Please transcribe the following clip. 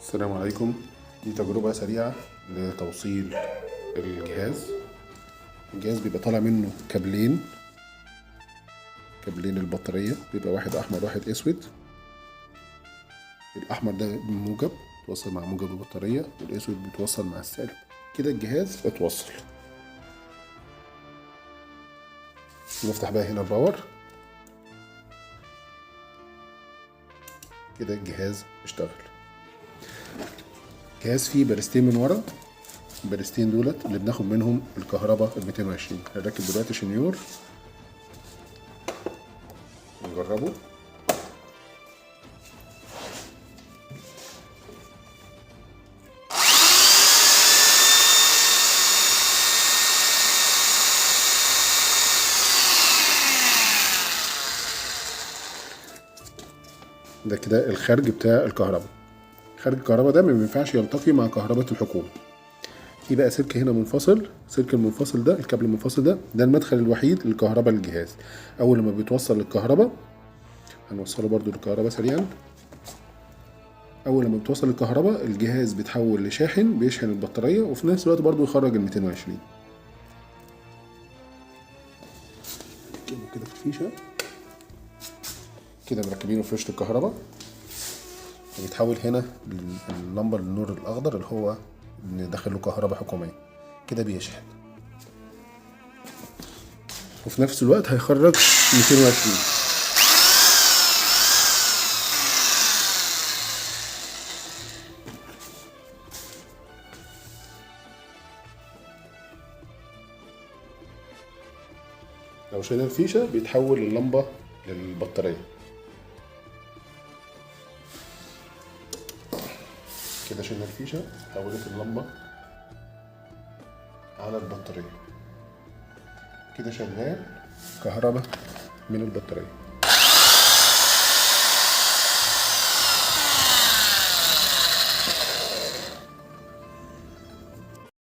السلام عليكم. دي تجربة سريعة لتوصيل الجهاز. الجهاز بيبقى طالع منه كابلين البطارية، بيبقى واحد أحمر واحد أسود. الأحمر ده موجب بيتوصل مع موجب البطارية، والأسود بيتوصل مع السالب. كده الجهاز اتوصل. نفتح بقى هنا الباور. كده الجهاز اشتغل. الجهاز فيه بارستين من ورا، البارستين دولت اللي بناخد منهم الكهرباء ال 220. هنركب دلوقتي شنيور نجربه. ده كده الخارج بتاع الكهرباء. خارج الكهرباء ده ما ينفعش يلتقي مع كهرباء الحكومة. في بقى سلك هنا منفصل، سلك المنفصل ده، الكابل المنفصل ده المدخل الوحيد للكهرباء للجهاز. اول ما بيتوصل للكهرباء، هنوصله برضو للكهرباء سريعا. اول لما بتوصل للكهرباء الجهاز بيتحول لشاحن، بيشحن البطارية وفي نفس الوقت برضو يخرج ال 220. كده في الفيشة كده مركبينه في فيشة الكهرباء، ويتحول هنا اللمبة للنور الأخضر اللي هو ندخله كهرباء حكومية. كده بيشحن وفي نفس الوقت هيخرج 220. لو شلنا الفيشة بيتحول اللمبة للبطارية. كده شلنا الفيشة، حولت اللمبة على البطارية. كده شغال كهرباء من البطارية.